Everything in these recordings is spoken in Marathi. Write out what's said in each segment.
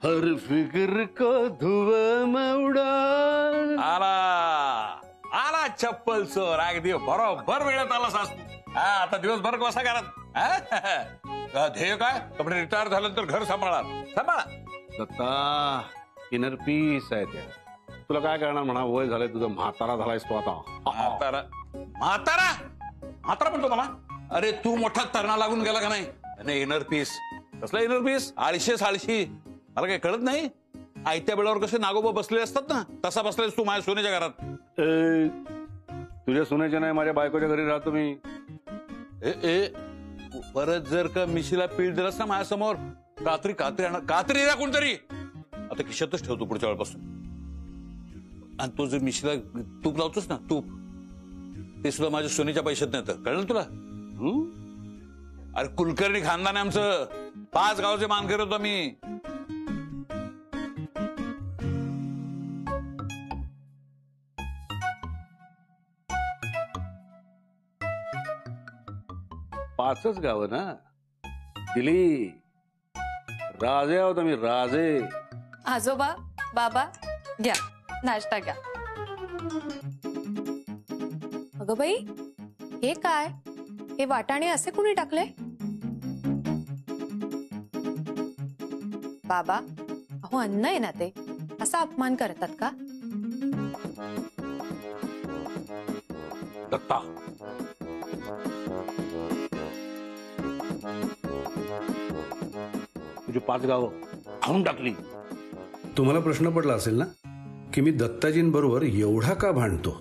हर फिक्र को धुआं में उड़ा। आला आला चप्पल चोर, अगदी बरोबर वेळेत आला सास. हा आता दिवसभर कसा करत ध्येय काय? कपडे रिटायर झाल्यानंतर घर सांभाळा. दत्ता इनर पीस आहे त्या. तुला काय करणार म्हणा, वय झालंय तुझं, म्हातारा झालायस तू आता. म्हातारा म्हणतो मला? अरे तू मोठा तरणा लागून गेला का नाही? इनर पीस कसला इनर पीस? आळशी साळशी मला काही कळत नाही. आयत्या बेळावर कसे नागोबा बसले असतात ना, तसा बसलेस तू माझ्या सोन्याच्या घरात. तुझ्या सोन्याच्या नाही, माझ्या बायकोच्या घरी राहतो मी. परत जर का मिशीला पीठ दिलास ना माझ्यासमोर, कात्री द्या कोणतरी. आता खिशातच ठेवतो पुढच्या वेळपासून. आणि तू जर मिशीला तूप लावतोस ना, तूप ते सुद्धा माझ्या सोनीच्या पैशात नाही. कळलं तुला? अरे कुलकर्णी खानदान आहे आमचं. 5 गावचे मानकरी होतो मी. पाचच गाव ना दिली. राजे आहोत आम्ही, राजे. आजोबा बाबा घ्या नाश्ता घ्या. अगं बाई, हे काय? हे वाटाणे असे कुणी टाकले? बाबा, अहो अन्न आहे ना ते, असा अपमान करतात का? दत्ता, तुझी 5 गावं खाऊन टाकली. तुम्हाला प्रश्न पडला असेल ना की मी दत्ताजींबरोबर एवढा का भांडतो.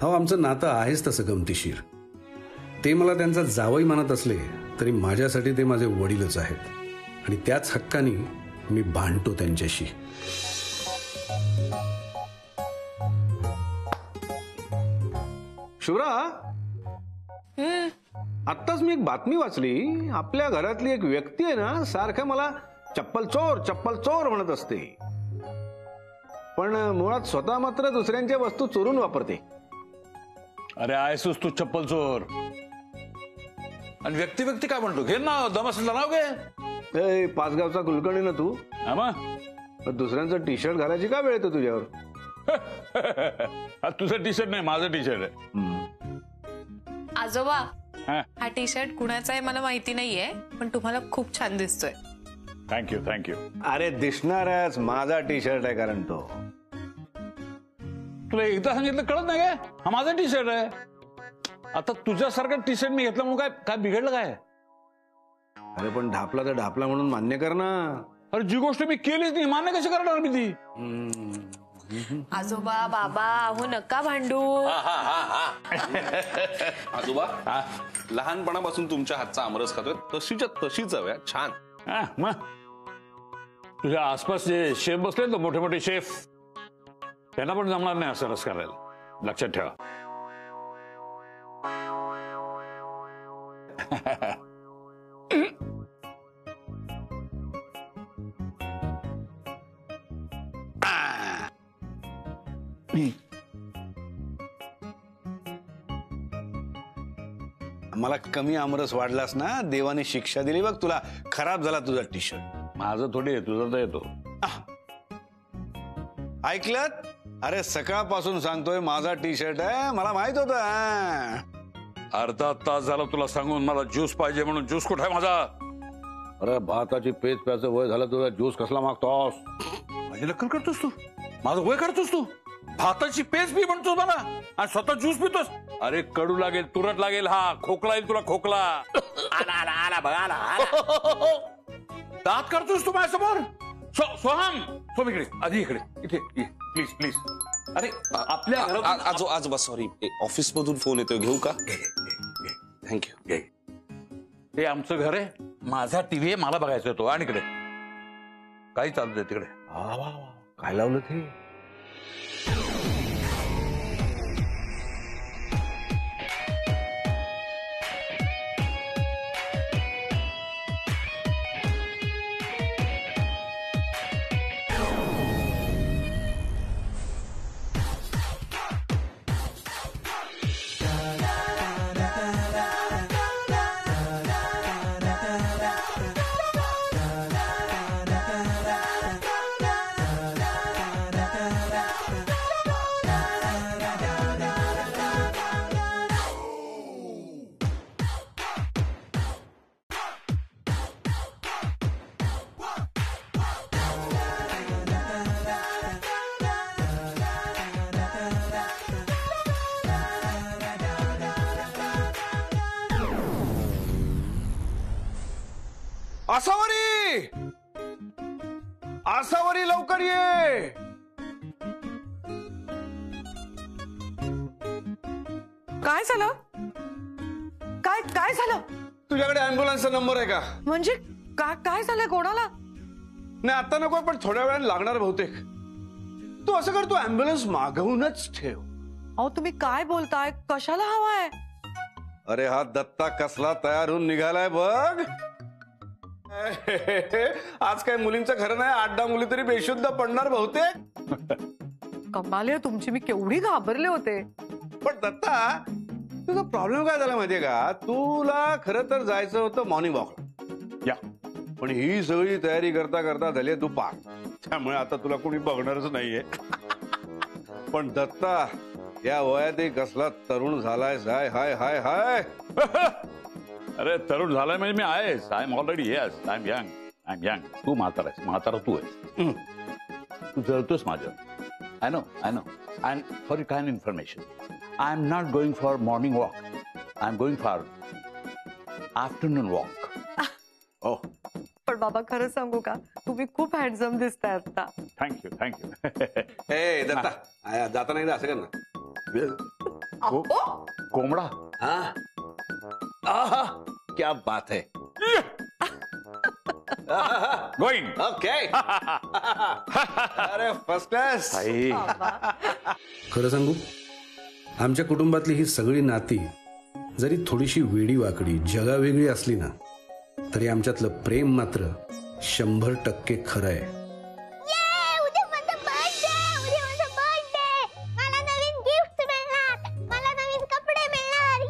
अहो आमचं नातं आहेच तसं गमतीशीर. ते मला त्यांचा जावई मानत असले तरी माझ्यासाठी ते माझे वडीलच आहेत. आणि त्याच हक्काने मी भांडतो त्यांच्याशी. शिवरा, आत्ताच मी एक बातमी वाचली. आपल्या घरातली एक व्यक्ती आहे ना, सारखं मला चप्पल चोर म्हणत असते. पण मुळात स्वतः मात्र दुसऱ्यांच्या वस्तू चोरून वापरते. अरे आहेस तू चप्पल चोर. आणि व्यक्ती काय म्हणतो? घे ना, दमासला नाव घे. 5 गावचा कुलकर्णी ना तू. दुसऱ्यांचं टी शर्ट घालायची का वेळ येतो तुझ्यावर? तुझं टी शर्ट नाही, माझं टी शर्ट आहे. आजोबा, हा टी शर्ट कुणाचा आहे मला माहिती नाहीये, पण तुम्हाला खूप छान दिसतोय. थँक्यू. अरे दिसणारच, माझा टी शर्ट आहे कारण तो. तुला एकदा सांगितलं कळत नाही काय? हा माझा टी शर्ट आहे. आता तुझ्यासारखा टी शर्ट मी घेतला म्हणून काय बिघडलं काय? अरे पण ढापला तर ढापला म्हणून मान्य कर ना. अरे जी गोष्ट मी केलीच नाही, मान्य कशी करणार मी ती? आजोबा बाबा, अहो नका भांडू. आजोबा, लहानपणापासून तुमच्या हातचा आमरस खातोय, तशीच्या तशीच हव्या. छान. मग तुझ्या आसपास जे शेफ बसले ना, मोठे मोठे शेफ, त्यांना पण जमणार नाही असं रस करायला. लक्षात ठेवा. मला कमी आमरस वाढलास ना, देवाने शिक्षा दिली बघ तुला. खराब झाला तुझा टी शर्ट. माझं थोडी आहे, तुझा तर येतो. ऐकलत? अरे सकाळपासून सांगतोय माझा टी शर्ट आहे, मला माहित होत. अर्धा तास झाला तुला सांगून मला ज्यूस पाहिजे म्हणून. ज्यूस कुठे आहे माझा? अरे भाताची पेज प्यायचं वय झालं तुझा, ज्यूस कसला मागतोस? माझी नक्कल करतोस तू, माझं वय करतोस तू. भाताची पेज पी म्हणतोस मला आणि स्वतः ज्यूस पितोस. अरे कडू लागेल, तुरट लागेल, हा खोकला येईल तुला, खोकला. आला बघ, आला. दात करतोस तू माझ्यासमोर. सोहम, सोम इकडे, आधी इथे प्लीज. अरे आपल्या आजोबा सॉरी, ऑफिस मधून फोन येतोय, घेऊ का? थँक्यू. हे आमचं घर आहे, माझा टीव्ही आहे, मला बघायचं तो. आणि इकडे काही चालू दे तिकडे. काय लावलं ते? आसावरी, आसावरी लवकर ये. काय झालं? काय काय झालं? तुझ्याकडे अँब्युलन्सचा नंबर आहे का? म्हणजे काय झालंय कोणाला? नाही आता नको, पण थोड्या वेळाने लागणार बहुतेक. तू असं कर, तू अँब्युलन्स मागवूनच ठेव. अहो तुम्ही काय बोलताय? कशाला हवाय? अरे हा दत्ता कसला तयार होऊन निघालाय बघ. आज काय मुलींचं खरं नाही, 8-10 मुली तरी बेशुद्ध पडणार बहुतेक. कमाल आहे तुमची, मी केवढी घाबरले होते. पण दत्ता, तुझा प्रॉब्लेम काय झाला माहितीये का? तुला खरं तर जायचं होतं मॉर्निंग वॉकला. या पण ही सगळी तयारी करता करता झाली दुपार, त्यामुळे आता तुला कोणी बघणारच नाहीये. पण दत्ता, या वयात एक कसला तरुण झालाय. हाय हाय हाय हाय. अरे तरुण झालाय म्हणजे मी आहेस. I am already yes. I am young. I am young. तू म्हातारा आहेस. म्हातारा तू आहेस. तू जळतोस माझं. I know, I know. And for your kind information, I am not going for morning walk. I am going for afternoon walk. हो. पण बाबा खरं सांगू का, तुम्ही खूप हँडसम दिसताय आता. Thank you thank you. ए दत्ता, जाता नाही असं कर ना. कोंबडा. हाँ, आहा, क्या बात है. गोइंग. ओके. अरे फर्स्ट क्लास. खरं सांगू, आमच्या कुटुंबातली ही सगळी नाती जरी थोडीशी वेडी वाकडी जगावेगळी असली ना, तरी आमच्यातलं प्रेम मात्र 100% खरं आहे. उद्या माझा बर्थडे. मला नवीन गिफ्ट मिळणार, मला नवीन कपडे मिळणार.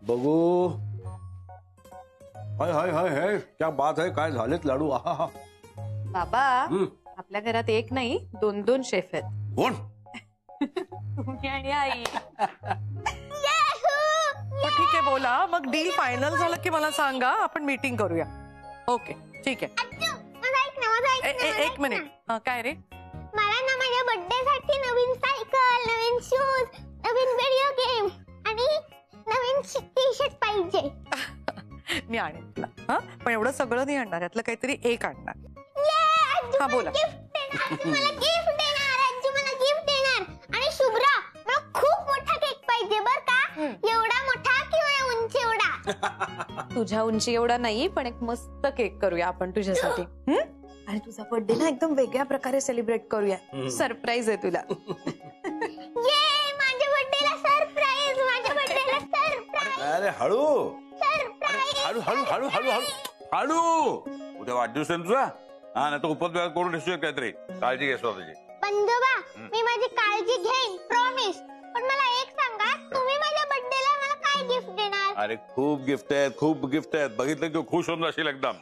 बघू. हाय हाय हाय हाय, क्या बात है. काय झालेत लाडू. आहा. बाबा, आपल्या घरात एक नाही 2-2 शेफ आहेत. कोण? तुम्ही आणि आई. ठीक आहे, बोला मग. डील फायनल झालं की मला सांगा, आपण मीटिंग करूया. ओके ठीक आहे. एक मिनिट. काय रे? मला ना माझ्या बर्थडे साठी नवीन सायकल, नवीन शूज, नवीन व्हिडिओ गेम आणि नवीन टी शर्ट पाहिजे. मी आणेन तुला. हा, पण एवढं सगळं नाही आणणार, यातलं काहीतरी एक आणणार. हा बोला. आजी मला गिफ्ट देणार. आजी मला गिफ्ट देणार. आणि शुभ्रा, मला खूप मोठा केक पाहिजे बर का. एवढा मोठा किंवा उंची एवढा. तुझ्या उंची एवढा नाही, पण एक मस्त केक करूया आपण तुझ्यासाठी. आणि तुझा बर्थडे ना एकदम वेगळ्या प्रकारे सेलिब्रेट करूया. सरप्राईज आहे तुला. माझ्या बर्थडेला सरप्राईज. माझ्या बर्थडेला सरप्राईज. अरे हळू. हळू हळू हळू हळू हळू हळू. उद्या वाढदिवस आहे तुझा. हा, नाही तर उपद्व्याप करून ठेवशील काहीतरी. काळजी घे स्वतःची. बंधुबा, मी माझी काळजी घेईन, प्रॉमिस. पण मला एक सांगा, तुम्ही माझ्या बर्थडेला मला काय गिफ्ट देणार? अरे खूप गिफ्ट आहेत, खूप गिफ्ट आहेत. बघितलं की खुश होऊन जाशील एकदम.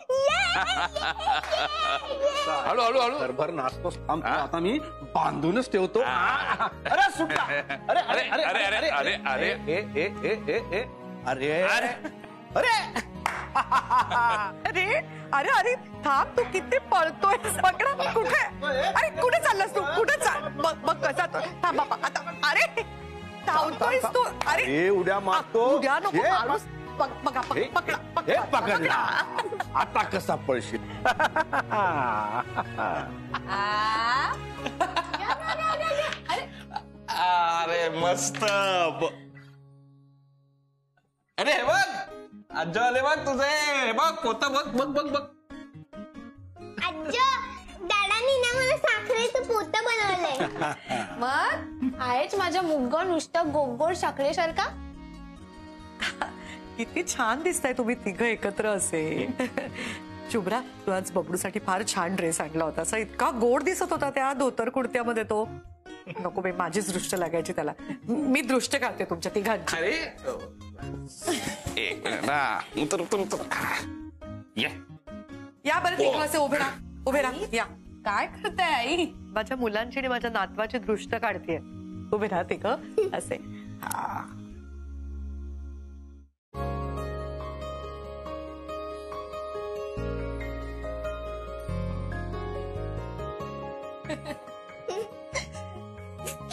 हळू हळू हळू. भरभर नाचतोस. थांब, आता मी बांधूनच ठेवतो. अरे सुटला. अरे अरे अरे अरे अरे अरे अरे ए ए ए ए ए अरे अरे अरे अरे अरे अरे थांब, तू किती पळतोय. पकडा. कुठे? अरे कुठे चाललास तू? कुठे चाल? बघ कसा तो. थांब बाबा आता. अरे धावतोयस तू. अरे उड्या मारतो. उड्या नको मारूस. बघा हे पकडला. आता कसा पळशील. अरे मस्त. अरे बघ, आजो आले बघ तुझे. बघ पोत. बघ बघ बघ बघ. आजो, दादानी ना मला साखरेचं पोतं बनवलंय. मग आहेच माझ्या मुग्ग नुसतं गोगोळ साखरेसारखा. किती छान दिसताय तुम्ही तिघं एकत्र असे. शुभ्रा, तू आज बबडूसाठी फार छान ड्रेस आणला होता. असा इतका गोड दिसत होता त्या धोतर कुर्त्यामध्ये तो. नको बाई, माझीच दृष्ट लागायची त्याला. मी दृष्ट काढते तुमच्या तिघांची. अरे एक मिनिट ना. उतर. या बरं तिघं असे उभे राहा. उभे राहा. या. काय करताय आई? माझ्या मुलांची आणि माझ्या नातवाची दृष्ट काढतेय. उभे राहा तिघं असे.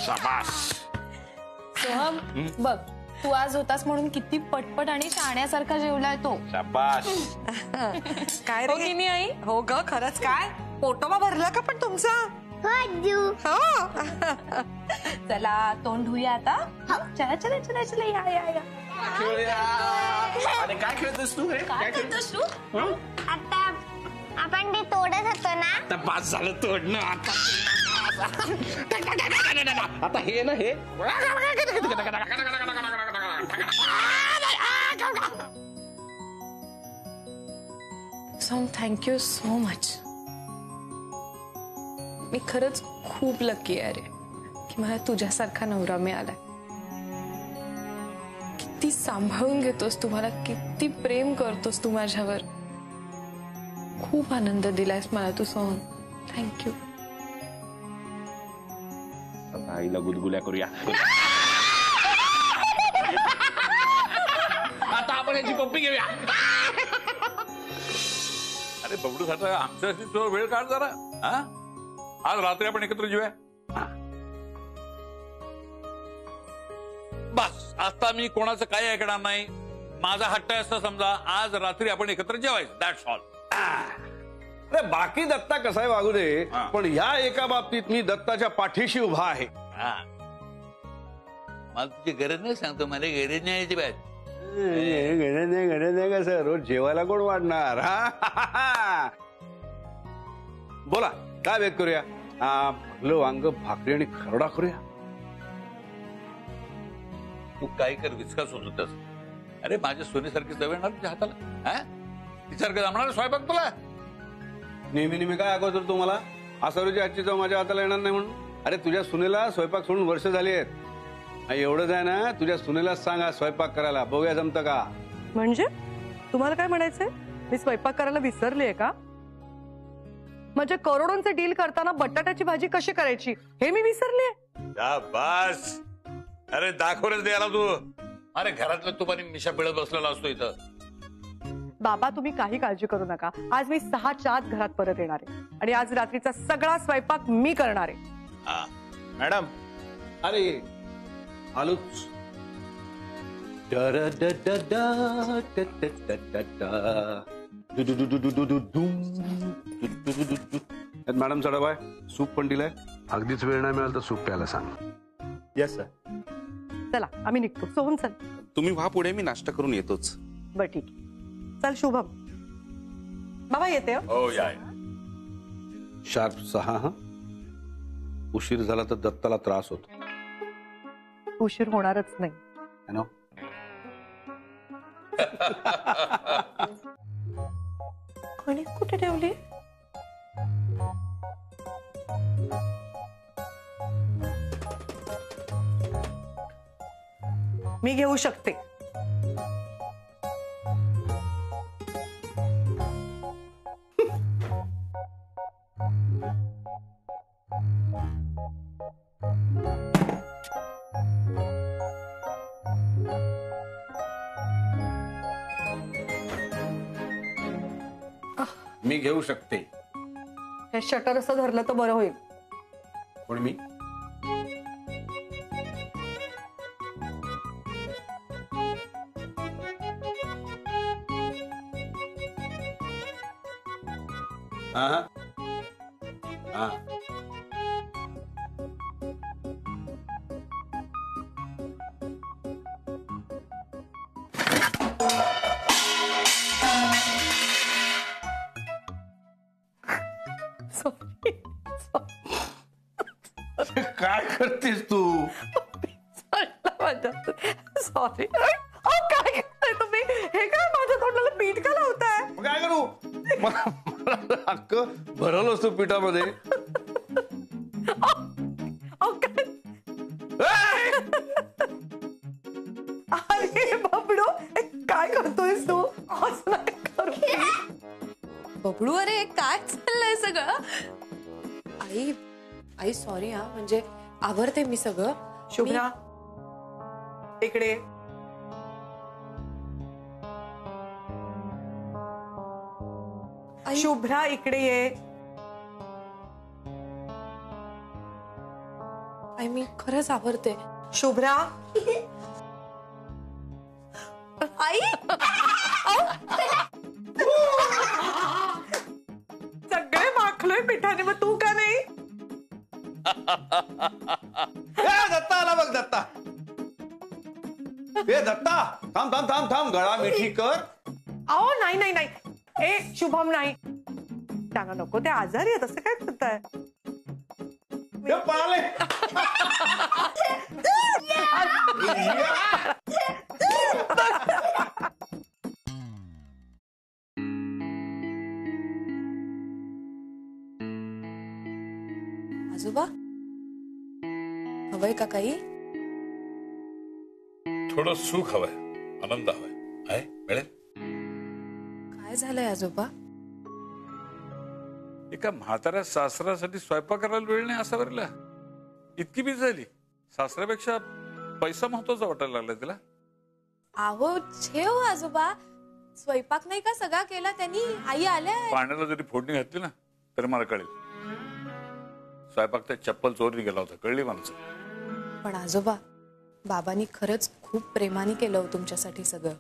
शाबास. सोहम, बघ तू आज होतास म्हणून किती पटपट आणि शाण्यासारखा जेवलाय तो. शाबास. काय हो की नाही आई? हो ग खरंच काय पोटोबा भरला का पण तुमचा? हो आजू. हो. चला तोंड धुया आता. चला चला चला चला या या या. आणि काय खेळतेस तू? काय करतोस तू? आता आपण ते तोडत होतो ना. आता पास झालं तोडणं आता हे ना हे थँक्यू सो मच. मी खरंच खूप लकी आहे रे की मला तुझ्यासारखा नवरा मिळालाय. किती सांभाळून घेतोस तू मला, किती प्रेम करतोस तू माझ्यावर. खूप आनंद दिलायस मला तू सोहम. थँक्यू. आता आईला गुदगुल्या करूया. आता आपण याची पप्पी घेऊया. अरे बबडू साठा आमच्याशी तो वेळ काढ जरा. हा आज रात्री आपण एकत्र जेऊया. बस आता मी कोणाचं काही ऐकणार नाही. माझा हट्ट असं समजा आज रात्री आपण एकत्र जेवायचं. That's all. अरे बाकी दत्ता कसाही वागू दे, पण या एका बाबतीत मी दत्ताच्या पाठीशी उभा आहे. मला तुझी गरज नाही सांगतो. मला गरज नाही याची बात. गरज नाही कसं, रोज जेवायला कोण वाढणार. हा बोला काय वेग करूया? आपलं वांग भाकरी आणि खरडा करूया. तू काय कर विचकास होत होतास. अरे माझ्या सोनीसारखी चव येणार तुझ्या हाताला? हा तिसारखं जमणार स्वयंपाक तुला? नेहमी नेहमी काय अगोदर तुम्हाला आसारूची आजची चव माझ्या हाताला येणार नाही म्हणून? अरे तुझ्या सुनेला स्वयंपाक सोडून वर्ष झाली आहेत. एवढंच आहे ना, तुझ्या सुनेलाच सांगा स्वयंपाक करायला. बघूया जमतं का. म्हणजे तुम्हाला काय म्हणायचंय? मी स्वयंपाक करायला विसरलीये का? म्हणजे करोडोंचे डील करताना बटाट्याची भाजी कशी करायची हे मी विसरलीये. बस अरे दाखवच द्यायला तू. अरे घरातलं तू पण मिशा पिळत बसलेला असतो इथं. बाबा तुम्ही काही काळजी करू नका. आज मी 6च्या आत घरात परत येणार आहे आणि आज रात्रीचा सगळा स्वयंपाक मी करणार आहे. मॅडम अरे आलोच. मॅडम चढाबाय सूप पण दिलाय. अगदीच वेळ नाही मिळाला तर सूप प्यायला सांग. Yes sir. चला आम्ही निघतो. सोहम चल. तुम्ही व्हा पुढे, मी नाश्ता करून येतोच. बर ठीक. चल शुभम. बाबा येते. हो या. शार्प 6. हा उशीर झाला तर दत्ताला त्रास होतो. उशीर होणारच नाही. कणिक कुठे ठेवली? मी घेऊ शकते. मी घेऊ शकते. हे शटर असं धरलं तर बरं होईल. पण मी हा. काय करतेस तू? सॉरी. काय करताय तुम्ही? हे काय माझ्या तोंडाला पीठ का लावताय? काय करू? मला हक्क भरवलं असतो पिठामध्ये. अरे बबडू काय करतोयस तू? असं नका करू. बबडू अरे काय चाललंय सगळं? आई आई सॉरी हा, म्हणजे आवरते मी सगळं. शुभ्रा इकडे. शुभ्रा इकडे ये. आई मी खरंच आवरते. शुभ्रा थांब थांब थांब, गळा मिठी कर. अहो नाही नाही नाही, ए शुभम नाही, त्यांना नको, ते आजारी आहेत, असं काय करताय? हे पळाले. आजोबा हवंय का काही? थोडं सुख हवंय, आनंद हवाय. आहे मिळेल. काय झालंय आजोबा? एका म्हाताऱ्या सासऱ्यासाठी स्वयंपाक करायला वेळ नाही असा वरला. इतकी बी झाली. सासऱ्यापेक्षा पैसा महत्वाचा वाटायला लागला तिला. आहो छे हो आजोबा, स्वयंपाक नाही का सगळा केला त्यांनी? आई आल्या. पाण्याला जरी फोडणी घातली ना तरी मला कळेल. स्वयंपाक त्या चप्पल चोरी गेला होता, कळली माणसं. पण आजोबा, बाबांनी खरंच खूप प्रेमाने केलं हो तुमच्यासाठी सगळं.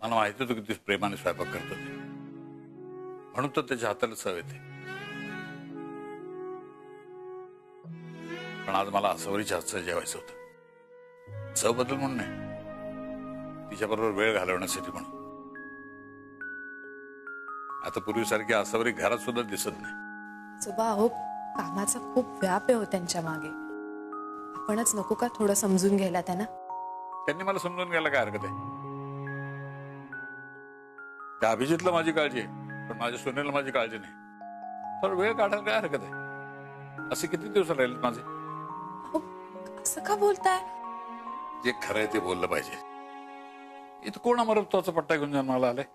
मला माहिती होतं की तू प्रेमाने स्वयंपाक करतो ते, म्हणून तर त्याच्या हाताला चव येते. पण आज मला असवरीच्या हातचं जेवायचं होतं. चव बदल म्हणून नाही, तिच्याबरोबर वेळ घालवण्यासाठी म्हणून. आता पूर्वीसारखी असवरी घरात सुद्धा दिसत नाही. आजोबा अहो, कामाचा खूप व्याप आहे हो त्यांच्या मागे. आपणच नको का थोडं समजून घ्यायला त्यांना? त्यांनी मला समजून घ्यायला काय हरकत आहे? त्या अभिजितला माझी काळजी आहे, पण माझ्या सुनेला माझी काळजी नाही. तर वेळ काढायला काय हरकत आहे? असे किती दिवस राहिले माझे? अहो, असं का बोलताय? जे खरं आहे ते बोललं पाहिजे. इथं कोण अमरत्वाचा पट्टा घेऊन जन्माला आलाय?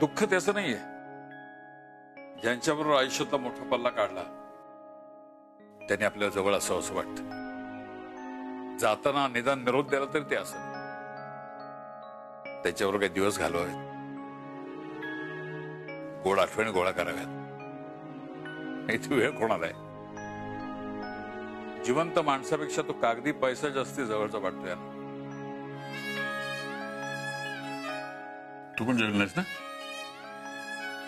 दुःख त्याचं नाहीये, ज्यांच्याबरोबर आयुष्यातला मोठा पल्ला काढला त्यांनी आपल्या जवळ असावं असं वाटतं. जाताना निदान निरोध द्यायला तरी ते असं, त्याच्यावर काही दिवस घालवावेत, गोड आठवणी गोळा कराव्यात. इथे वेळ कोणाला आहे? जिवंत माणसापेक्षा तो कागदी पैसा जास्ती जवळचा वाटतो यार. तू पण जेवली नाहीस ना?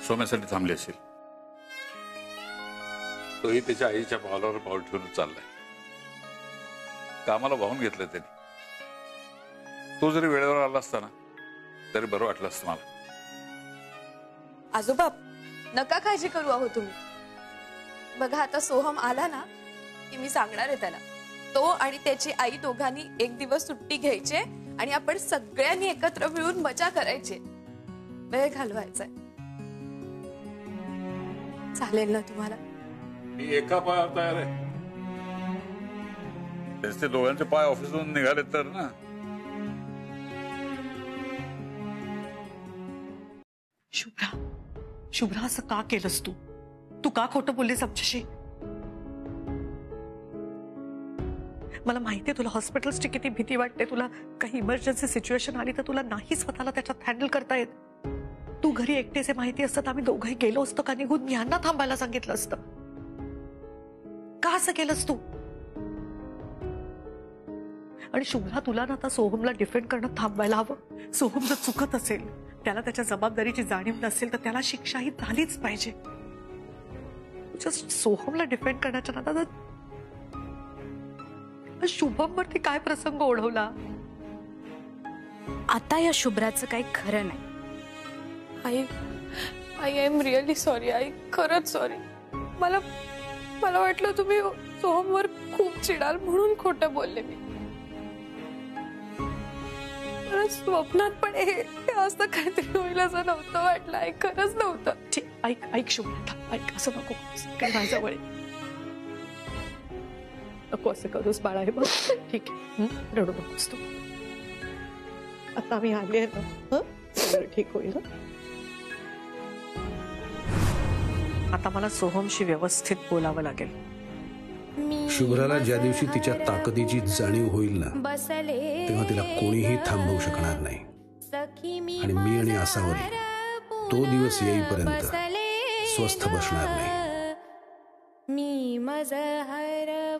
सोम्यासाठी थांबली असेल. तोही त्याच्या आईच्या पावलावर पाऊल ठेवून चाललाय. कामाला वाहून घेतलं त्यांनी. तो जरी वेळेवर आला असता ना तरी बरं वाटलं असतं मला. आजोबा नका काळजी करू आहो तुम्ही. बघा आता सोहम आला ना की मी सांगणार आहे त्याला, तो आणि त्याची आई दोघांनी एक दिवस सुट्टी घ्यायचे आणि आपण सगळ्यांनी एकत्र मिळून मजा करायची. वेळ घालवायचाय. चालेल ना तुम्हाला? मी एका पायावर तयार आहे. ते दोघांचे पाय ऑफिसमधून निघाले तर ना. शुभ्रा, शुभ्रा असं का केलंस तू? तू का खोटं बोललीस आमच्याशी? मला माहितीये तुला हॉस्पिटल्सची किती भीती वाटते. तुला काही इमर्जन्सी सिच्युएशन आली तर तुला नाही स्वतःला त्याच्यात हँडल करता येत. तू घरी एकटेच माहिती असतं आम्ही दोघंही गेलो असतो का निघून, यांना थांबायला सांगितलं असतं. का असं केलंस तू? आणि शुभ्रा, तुला ना आता सोहमला डिफेंड करणं थांबायला हवं. सोहम जर चुकत असेल, त्याला त्याच्या जबाबदारीची जाणीव नसेल तर त्याला शिक्षा ही झालीच पाहिजे. जस्ट सोहमला डिफेंड करण्याच्या नादात शुभमवरती काय प्रसंग ओढवला. आता या शुभ्राचं काही खरं नाही. आई आय एम रिअली सॉरी आई, खरंच सॉरी. मला वाटलं तुम्ही सोहमवर खूप चिडाल म्हणून खोटं बोलले मी. मला स्वप्नात पण हे असं काहीतरी होईल असं नव्हतं वाटलं. आई खरंच नव्हतं. ठीक, ऐक शुभ्रा, ऐक, असं नको काय माझ्याजवळ. नको असं करूस बाळा. हे बघ ठीक आहे, रडू नकोस तू. आता मी आले ना, सगळं ठीक होईल. आता मला सोहमशी व्यवस्थित बोलावं लागेल. शुभ्राला ज्या दिवशी तिच्या ताकदीची जाणीव होईल ना तेव्हा तिला कोणीही थांबवू शकणार नाही. आणि मी आणि आसावरी तो दिवस येईपर्यंत स्वस्थ बसणार नाही. मी मजहर